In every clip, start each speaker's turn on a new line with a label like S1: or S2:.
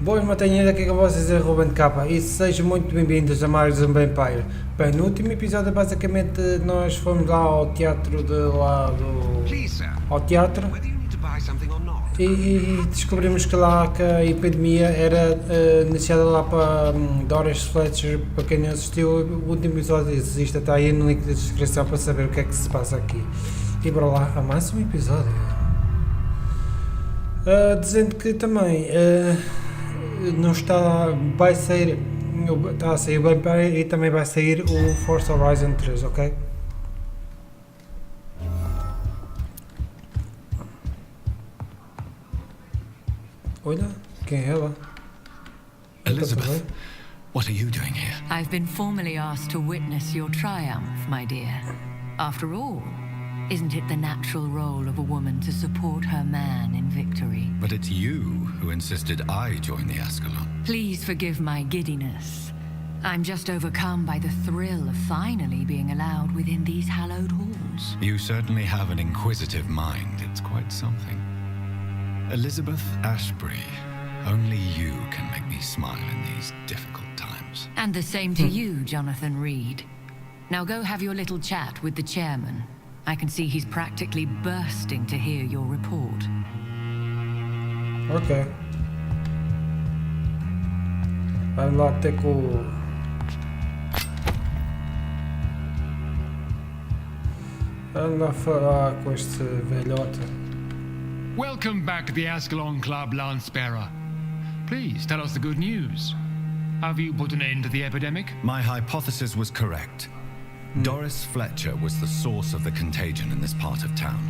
S1: Boas matinhas, aqui com vocês é RubenK e sejam muito bem-vindos a mais um Vampyr. Bem, no último episódio basicamente nós fomos lá ao teatro ao teatro e descobrimos que lá que a epidemia era iniciada lá para Doris Fletcher. Para quem não assistiu, o último episódio existe, está aí no link da descrição para saber o que é que se passa aqui. E bora lá a mais um episódio. Dizendo que também não está, vai sair, está a sair o Vampyr e também vai sair o Forza Horizon 3, ok? Olha, quem é ela?
S2: Elizabeth, what are you doing here?
S3: I've been formally asked to witness your triumph, my dear. After all, isn't it the natural role of a woman to support her man in victory?
S2: But it's you who insisted I join the Ascalon.
S3: Please forgive my giddiness. I'm just overcome by the thrill of finally being allowed within these hallowed halls.
S2: You certainly have an inquisitive mind. It's quite something. Elizabeth Ashbury, only you can make me smile in these difficult times.
S3: And the same to you, Jonathan Reed. Now go have your little chat with the chairman. I can see he's practically bursting to hear your report.
S1: Ok. Vamos lá ter com vamos lá falar com este velhote.
S4: Welcome back to the Ascalon Club, Lancebearer. Please tell us the good news. Have you put an end to the epidemic?
S2: My hypothesis was correct. Doris Fletcher was the source of the contagion in this part of town.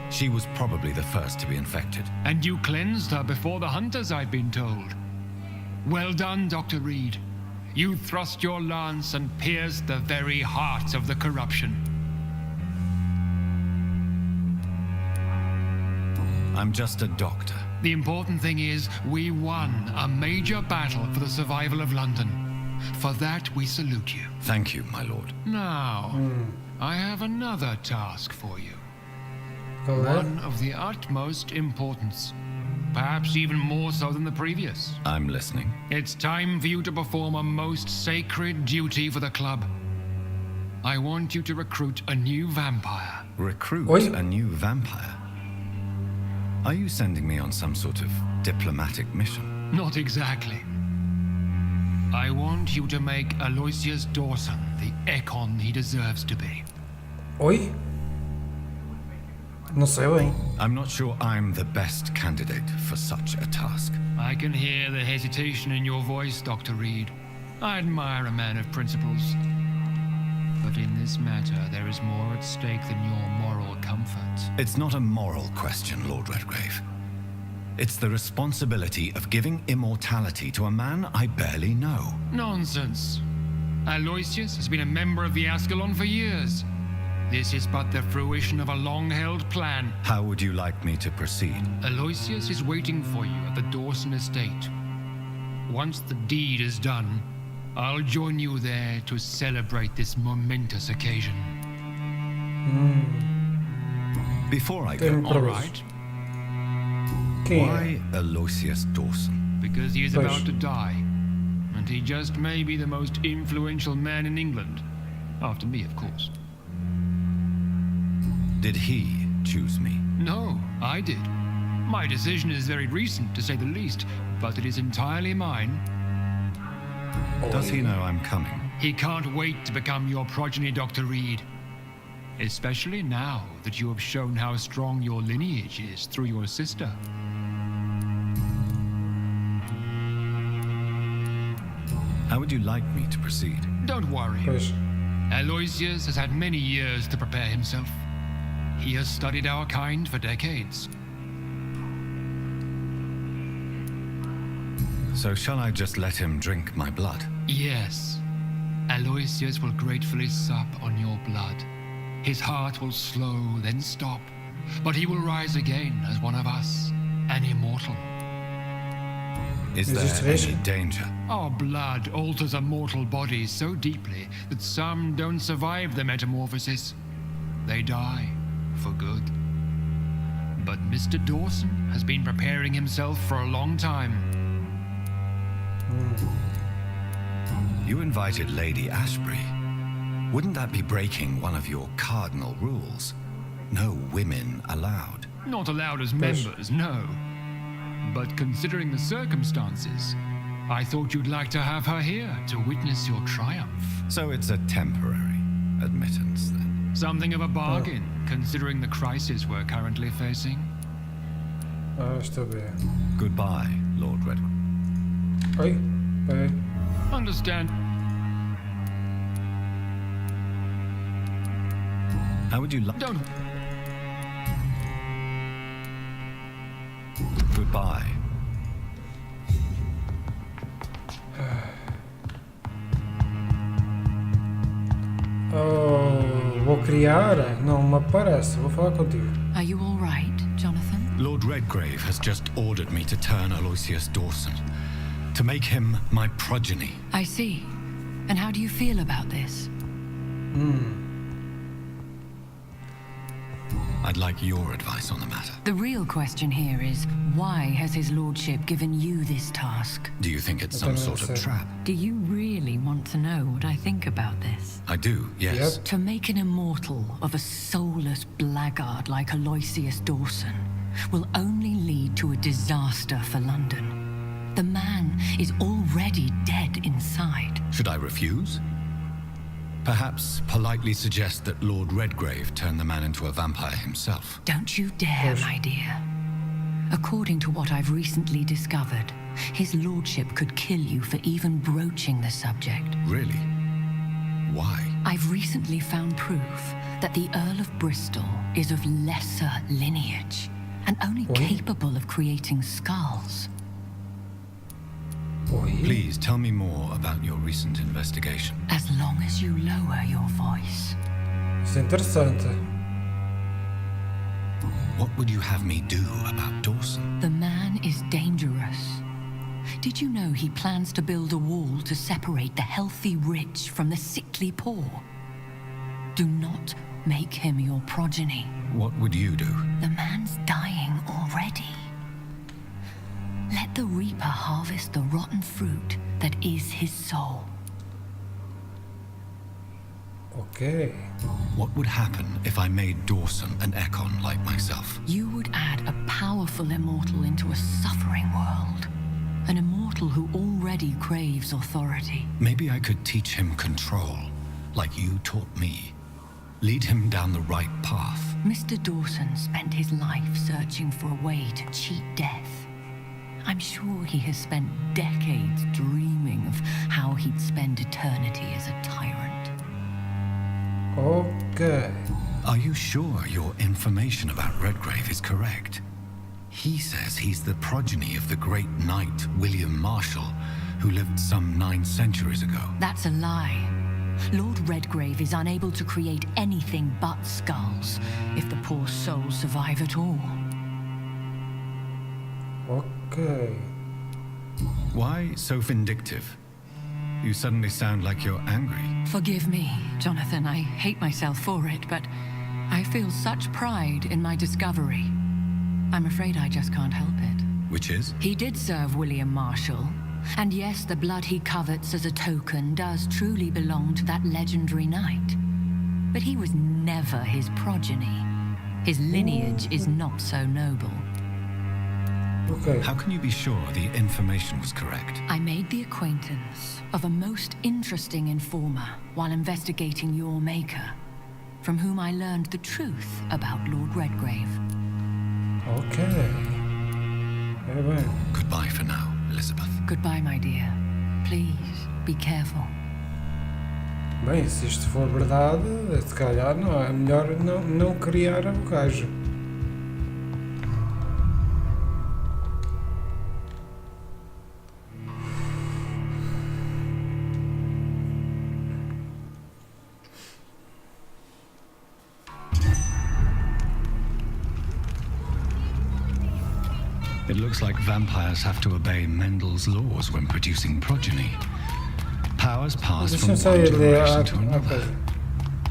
S2: She was probably the first to be infected.
S4: And you cleansed her before the hunters, I've been told. Well done, Dr. Reed. You thrust your lance and pierced the very heart of the corruption.
S2: I'm just a doctor.
S4: The important thing is, we won a major battle for the survival of London. For that, we salute you.
S2: Thank you, my lord.
S4: Now, I have another task for you. One of the utmost importance. Perhaps even more so than the previous.
S2: I'm listening.
S4: It's time for you to perform a most sacred duty for the club. I want you to recruit a new vampire.
S2: Recruit
S1: Oi?
S2: a new vampire? Are you sending me on some sort of diplomatic mission?
S4: Not exactly. I want you to make Aloysius Dawson the Econ he deserves to be.
S1: Oi? Não sei bem.
S2: I'm not sure I'm the best candidate for such a task.
S4: I can hear the hesitation in your voice, Dr. Reed. I admire a man of principles. But in this matter, there is more at stake than your moral comfort.
S2: It's not a moral question, Lord Redgrave. It's the responsibility of giving immortality to a man I barely know.
S4: Nonsense. Aloysius has been a member of the Ascalon for years. This is but the fruition of a long-held plan.
S2: How would you like me to proceed?
S4: Aloysius is waiting for you at the Dawson estate. Once the deed is done, I'll join you there to celebrate this momentous occasion.
S2: Before I go,
S4: All right?
S2: why Aloysius Dawson?
S4: Because he is about to die. And he just may be the most influential man in England. After me, of course.
S2: Did he choose me?
S4: No, I did. My decision is very recent, to say the least, but it is entirely mine.
S2: Does he know I'm coming?
S4: He can't wait to become your progeny, Dr. Reed. Especially now that you have shown how strong your lineage is through your sister.
S2: How would you like me to proceed?
S4: Don't worry.
S1: Pois.
S4: Aloysius has had many years to prepare himself. He has studied our kind for decades.
S2: So shall I just let him drink my blood?
S4: Yes. Aloysius will gratefully sup on your blood. His heart will slow, then stop. But he will rise again as one of us, an immortal.
S2: Is
S1: this
S2: there
S1: fish?
S2: any danger?
S4: Our blood alters a mortal body so deeply that some don't survive the metamorphosis. They die for good. But Mr. Dawson has been preparing himself for a long time.
S2: You invited Lady Ashbury. Wouldn't that be breaking one of your cardinal rules? No women allowed.
S4: Not allowed as members, no. But considering the circumstances, I thought you'd like to have her here to witness your triumph.
S2: So it's a temporary admittance, then?
S4: Something of a bargain, considering the crisis we're currently facing.
S1: Estou bem.
S2: Goodbye, Lord Redgrave.
S1: Oi? Peraí.
S4: Understand?
S2: How would you like...
S4: Don't.
S2: Goodbye.
S1: Oh, vou criar? Não me aparece. Vou falar contigo.
S3: Are you all right, Jonathan?
S2: Lord Redgrave has just ordered me to turn Aloysius Dawson, to make him my progeny.
S3: I see. And how do you feel about this?
S2: I'd like your advice on the matter.
S3: The real question here is, why has his lordship given you this task?
S2: Do you think it's some sort of trap?
S3: Do you really want to know what I think about this?
S2: I do, yes.
S1: Yep.
S3: To make an immortal of a soulless blackguard like Aloysius Dawson will only lead to a disaster for London. The man is already dead inside.
S2: Should I refuse? Perhaps politely suggest that Lord Redgrave turn the man into a vampire himself.
S3: Don't you dare, my dear. According to what I've recently discovered, his lordship could kill you for even broaching the subject.
S2: Really? Why?
S3: I've recently found proof that the Earl of Bristol is of lesser lineage and only capable of creating skulls.
S1: Oi?
S2: Please tell me more about your recent investigation.
S3: As long as you lower your voice.
S1: Isso é interessante.
S2: What would you have me do about Dawson?
S3: The man is dangerous. Did you know he plans to build a wall to separate the healthy rich from the sickly poor? Do not make him your progeny.
S2: What would you do?
S3: The man's dying already. Let the reaper harvest the rotten fruit that is his soul.
S1: Ok.
S2: What would happen if I made Dawson an Ekon like myself?
S3: You would add a powerful immortal into a suffering world. An immortal who already craves authority.
S2: Maybe I could teach him control, like you taught me. Lead him down the right path.
S3: Mr. Dawson spent his life searching for a way to cheat death. I'm sure he has spent decades dreaming of how he'd spend eternity as a tyrant.
S1: Ok.
S2: Are you sure your information about Redgrave is correct? He says he's the progeny of the great knight William Marshall, who lived some 9 centuries ago.
S3: That's a lie. Lord Redgrave is unable to create anything but skulls, if the poor souls survive at all.
S1: Ok.
S2: Why so vindictive? You suddenly sound like you're angry.
S3: Forgive me, Jonathan. I hate myself for it, but I feel such pride in my discovery. I'm afraid I just can't help it.
S2: Which is?
S3: He did serve William Marshall. And yes, the blood he covets as a token does truly belong to that legendary knight. But he was never his progeny. His lineage is not so noble.
S1: Ok.
S2: How can you be sure the information was correct?
S3: I made the acquaintance of a most interesting informer while investigating your maker, from whom I learned the truth about Lord Redgrave.
S1: Ok. É bem.
S2: Goodbye for now, Elizabeth.
S3: Goodbye, my dear. Please, be careful.
S1: Bem, se isto for verdade, se calhar não é melhor não criar o gajo.
S2: It looks like vampires have to obey Mendel's laws when producing progeny. Powers pass from
S1: Deixa-me
S2: one
S1: só ler
S2: generation to
S1: a
S2: another.
S1: coisa.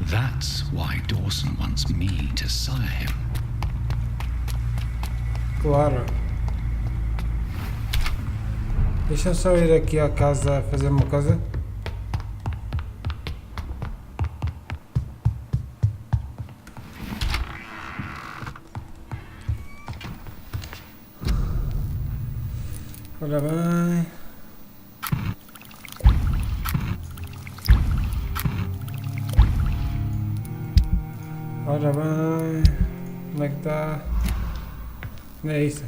S2: That's why Dawson wants me to sire him.
S1: Claro. Deixa-me só ir aqui à casa fazer uma coisa. Ora bem. Ora bem. Onde é que está? Não é isso.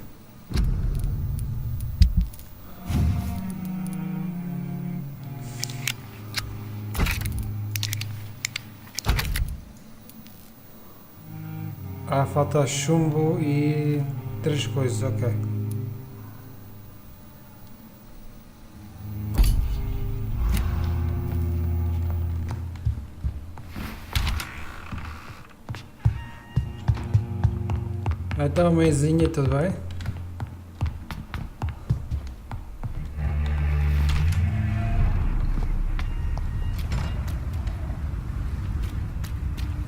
S1: Ah, falta chumbo e 3 coisas, ok. Então, meizinha, tudo bem?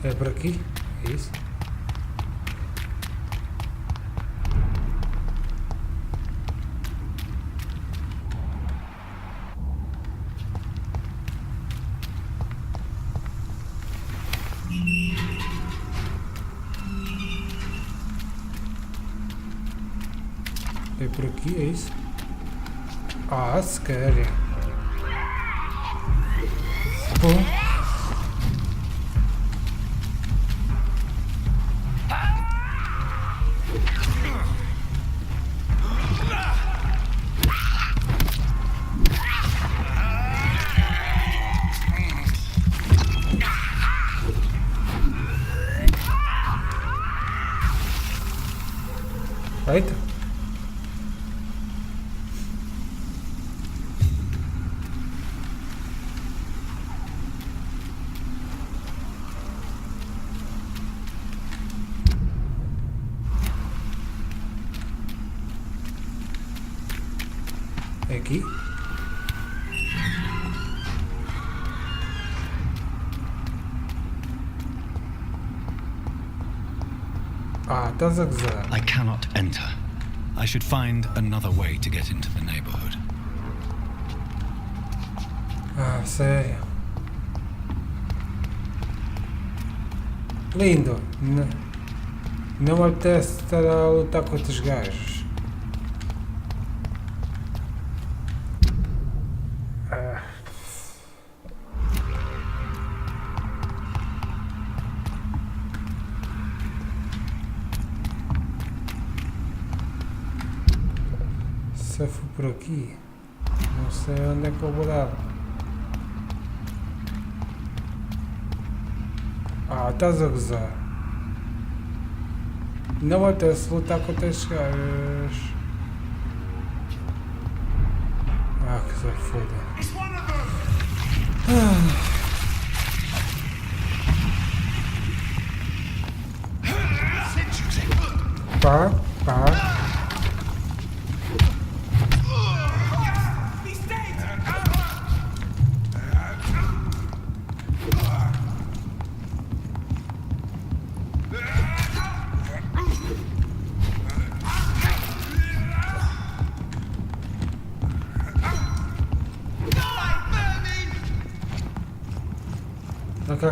S1: É por aqui? É isso? É por aqui, é isso? Ah, se quer. Pum. Feito? É aqui? Ah, estás a gozar.
S2: I cannot enter. I should find another way to get into the neighborhood.
S1: Ah, sério. Lindo. Não me apetece estar a lutar com outros gajos. Ah. Se eu for por aqui, não sei onde é que eu vou dar. Ah, estás a gozar. Não me apetece lutar contra estes gajos. Ah, que se foda. Pá, pá. Ok.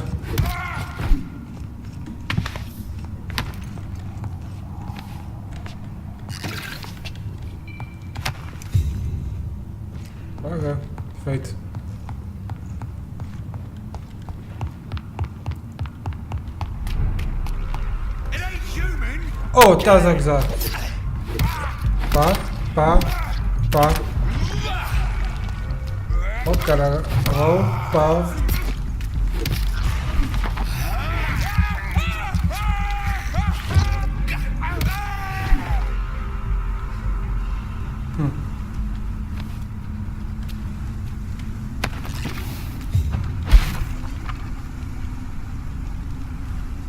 S1: Ok, feito. Oh, estás a gozar. Pá, pá, pá. Oh, caralho. Oh, pá.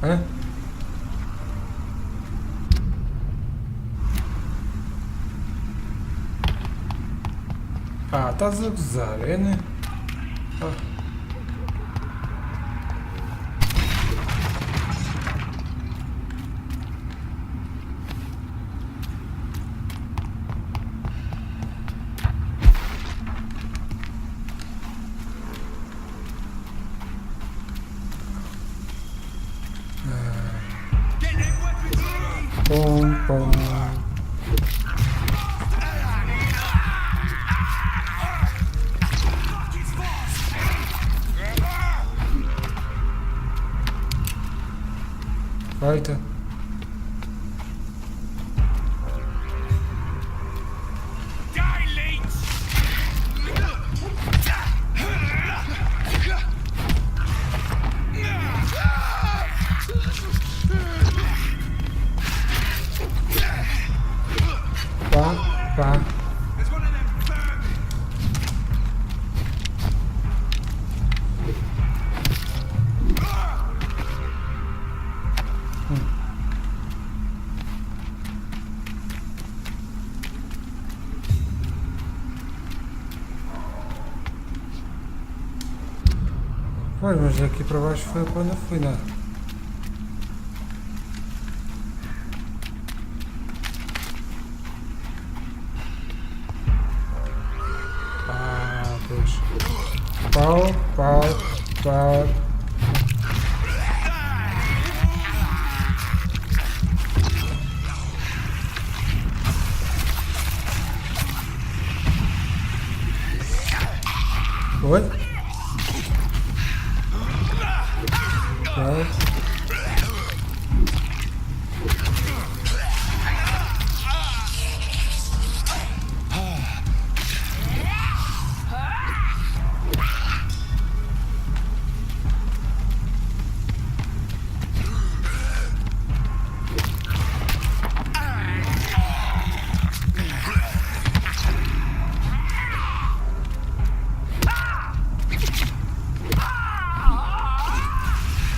S1: Hã? Ah, estás a gozar, é, né? Ah. Pum, pum. Feita. Pá. Pois, mas aqui para baixo foi quando eu fui, não é? Ah, pois. Pau. Oi?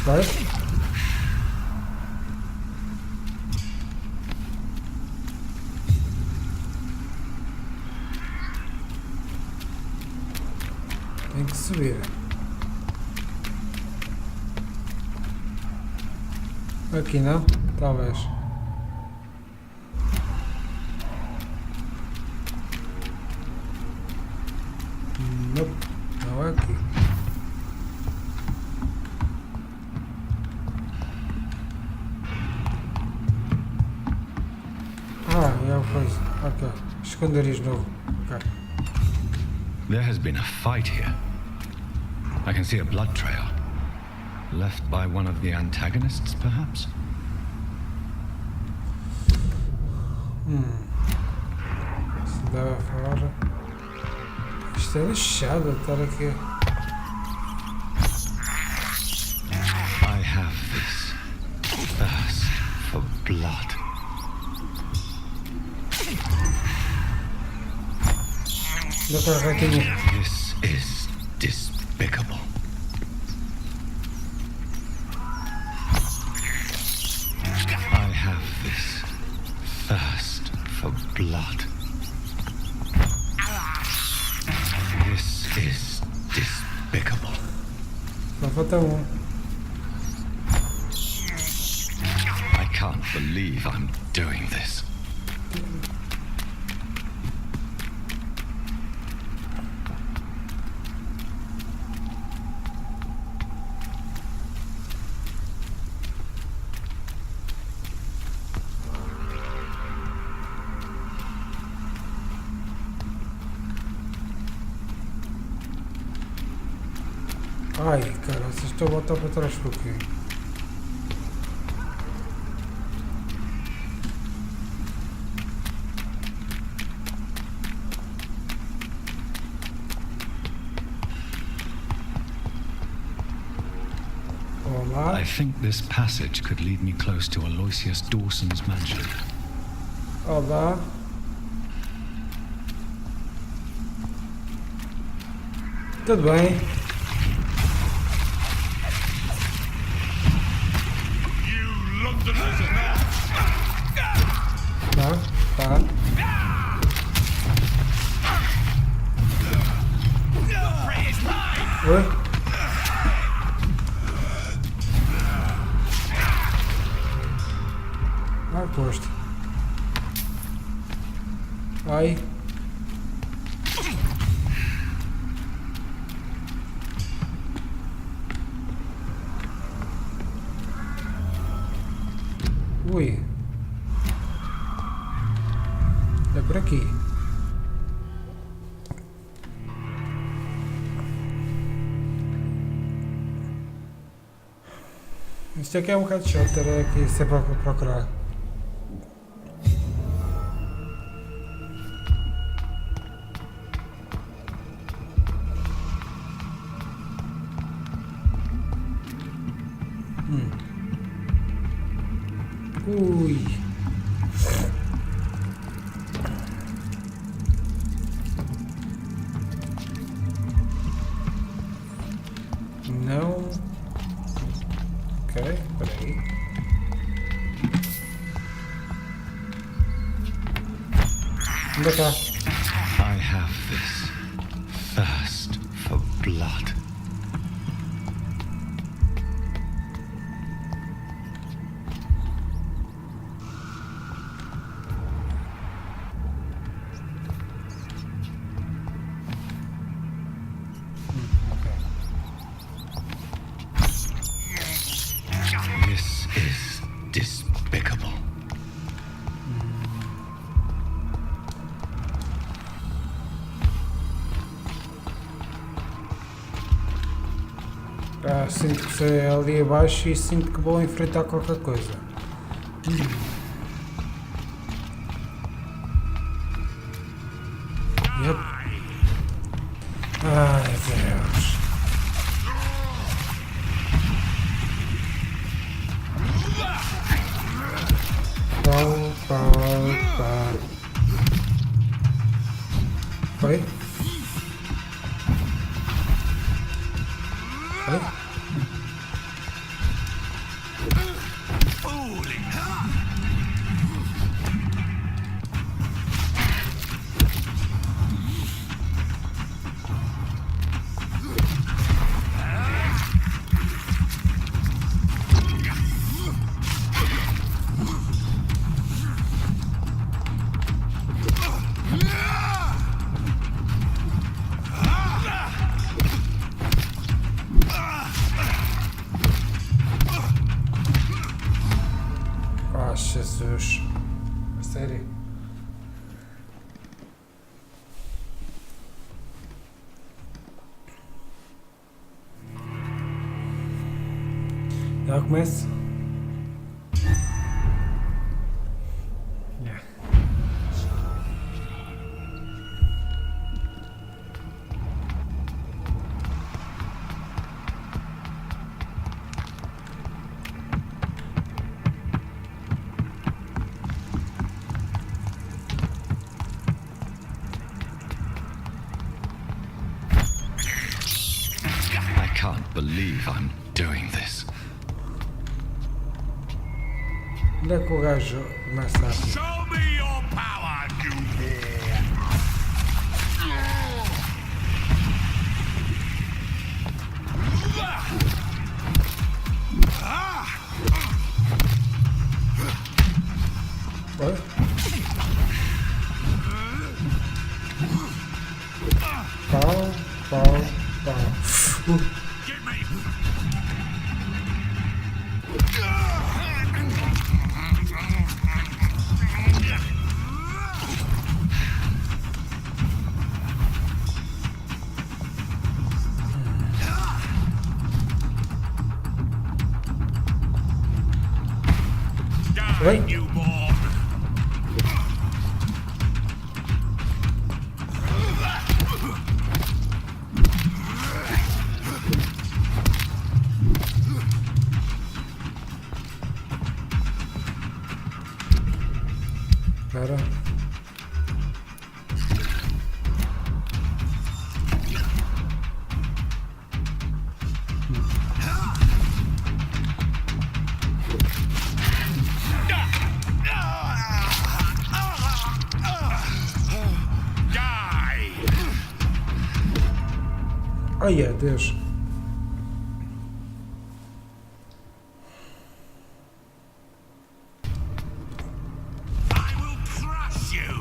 S1: Vai. Tem que subir. Aqui não? Talvez. Nope. Não é aqui. É uma coisa. Ok. Esconderijo novo. Ok.
S2: There has been a fight here. I can see a blood trail. Left by one of the antagonists, perhaps?
S1: Se dava fora. Isto é lixado estar aqui.
S2: I have this thirst for blood. This is despicable. I have this thirst for blood. This is despicable.
S1: Só falta um.
S2: I can't believe I'm doing this.
S1: Ai, cara, vocês estão a voltar para trás um pouquinho. Olá.
S2: I think this passage could lead me close to Aloysius Dawson's mansion.
S1: Olá. Tudo bem. Tá. Oi? Ai, posto. Ai. Ui. Isto aqui é um bocado chato, ter aqui sempre a procurar. Ui. Não. Ok, peraí. Onde está?
S2: I have this thirst for blood. This is despicable.
S1: Sinto que é ali abaixo e sinto que vou enfrentar qualquer coisa. Yep. Ai, Deus. Pá. Foi? Foi? Jesus. A sério? Já começa? Yeah.
S2: I can't believe I'm doing this.
S1: Onde é que o gajo começa a...
S5: Show me your power,
S1: Oi? Pau.
S5: Get me!
S1: Oi?
S5: Newborn!
S1: Espera.
S5: Die!
S1: Ai, Deus.
S5: I will crush you!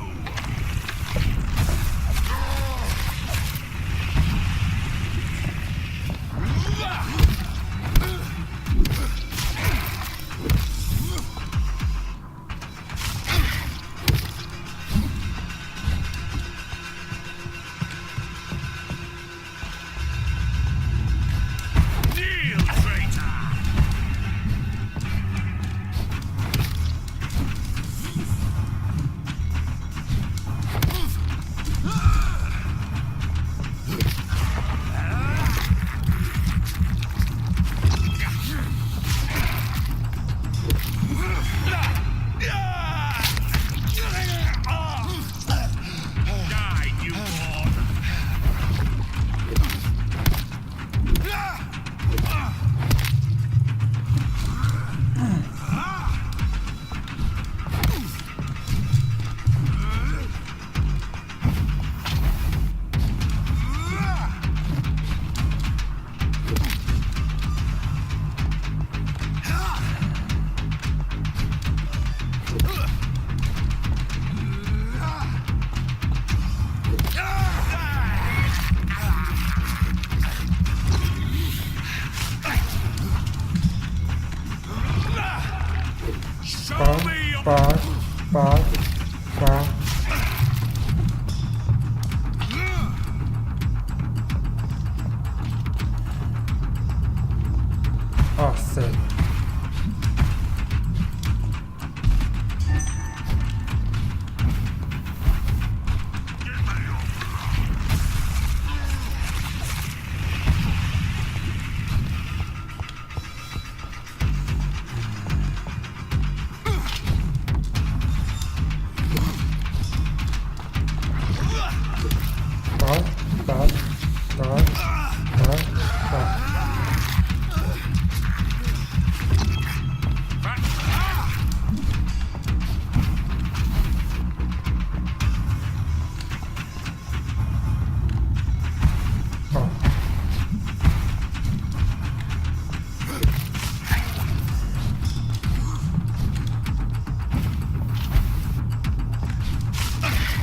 S1: Oh, sério.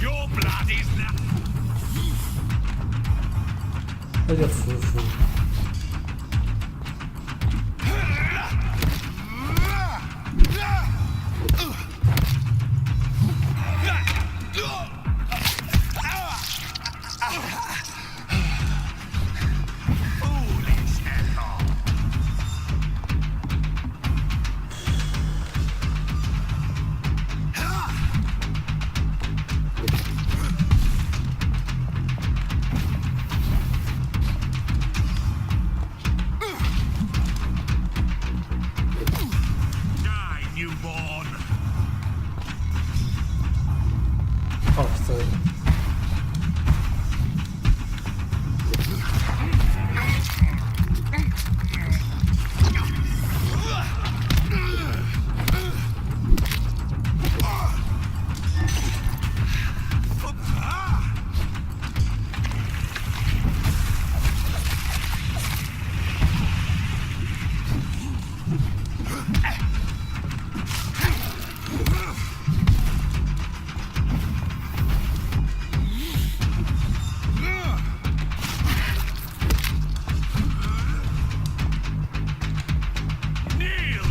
S5: Your blood is now.
S1: Olha, fofo.
S5: Foolish Ethel. Die, newborn.
S1: Oh, sério.
S5: Kneel.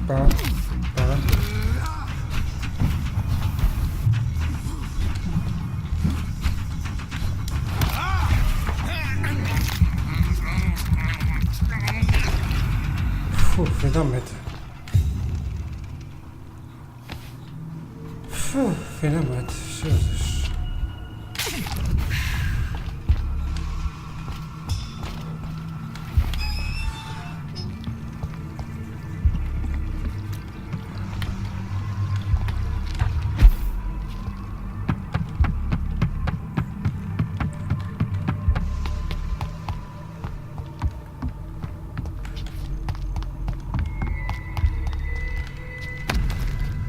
S1: Pá. Finalmente. Finalmente. Jesus.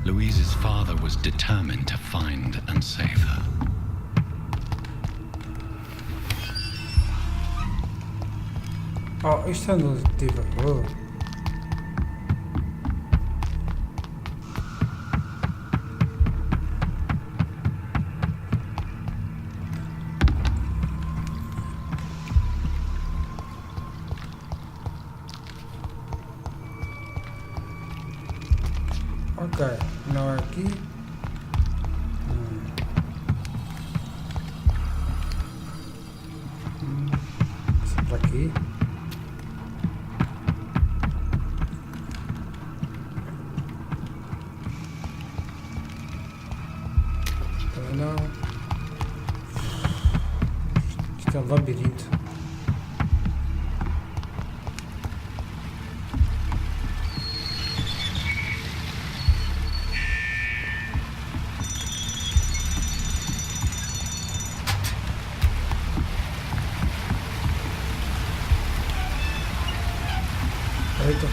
S2: Louise's father was determined to find and save her.
S1: Oh, isto é no elevador. Ok, não é aqui. Isso é para aqui. Também não. Isto é um labirinto. Eita.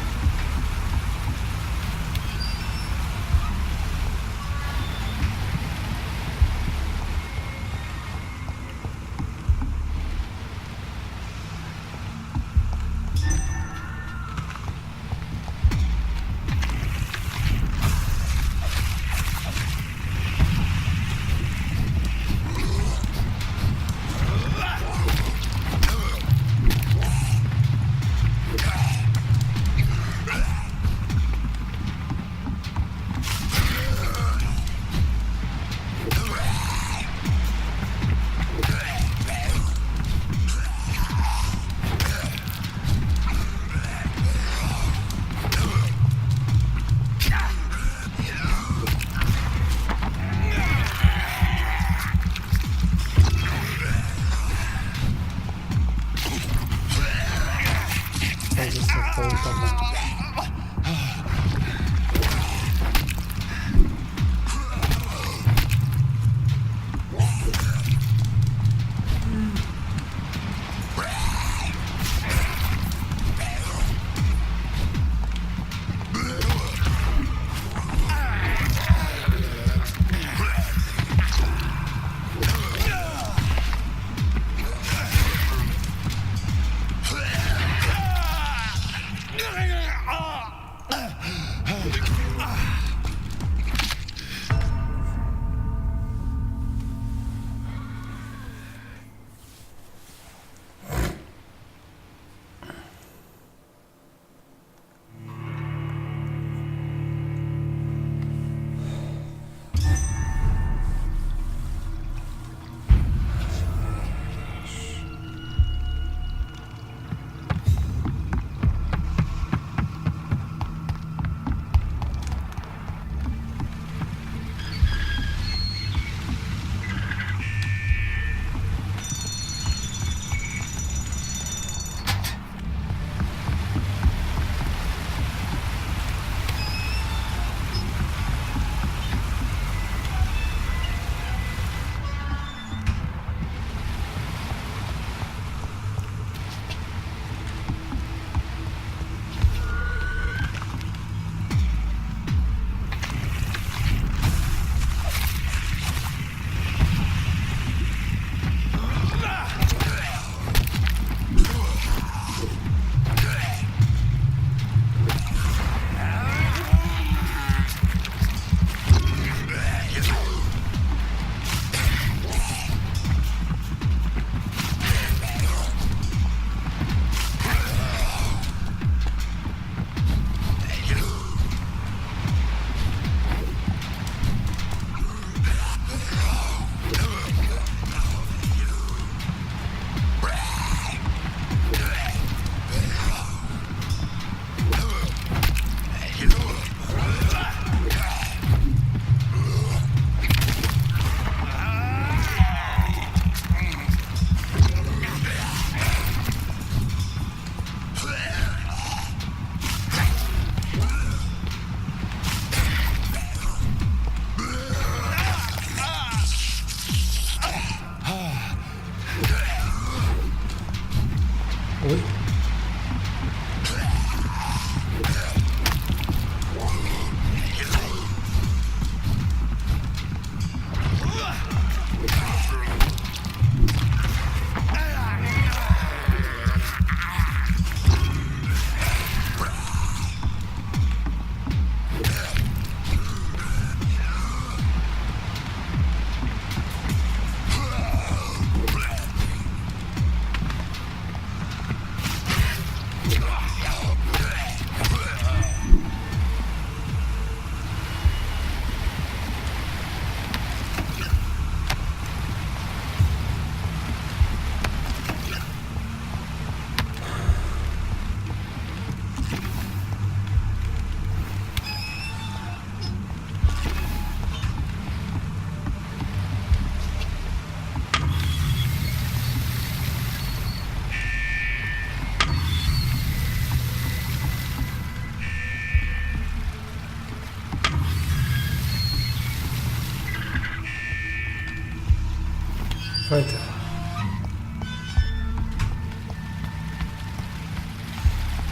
S1: Feita.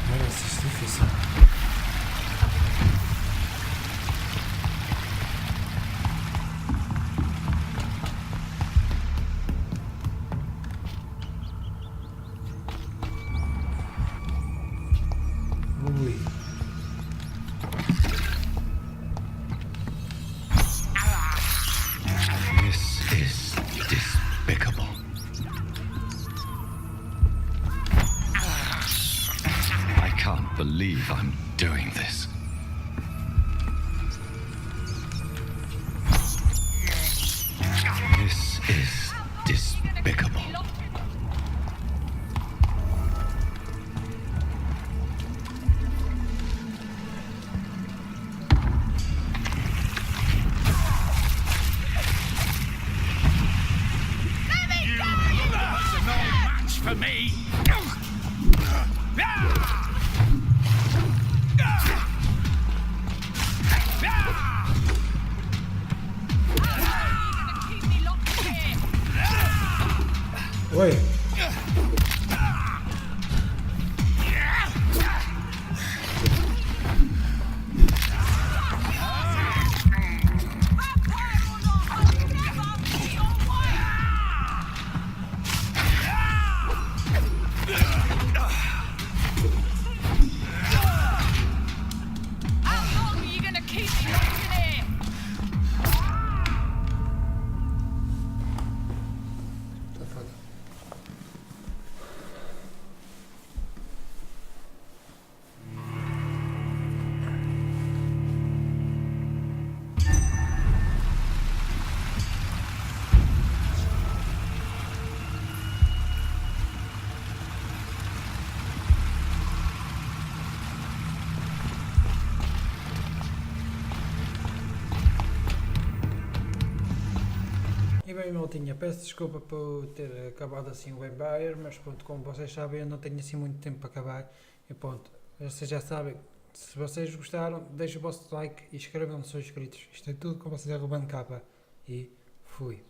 S1: Agora isso é difícil. Ui.
S2: This is despicable. I can't believe I'm doing this. This is despicable.
S5: For me.
S1: Oi. E bem, maltinha, peço desculpa por ter acabado assim o Vampyr, mas pronto, como vocês sabem, eu não tenho assim muito tempo para acabar. E pronto, vocês já sabem, se vocês gostaram, deixem o vosso like e inscrevam-se se são inscritos. Isto é tudo com vocês, RubenK. E fui.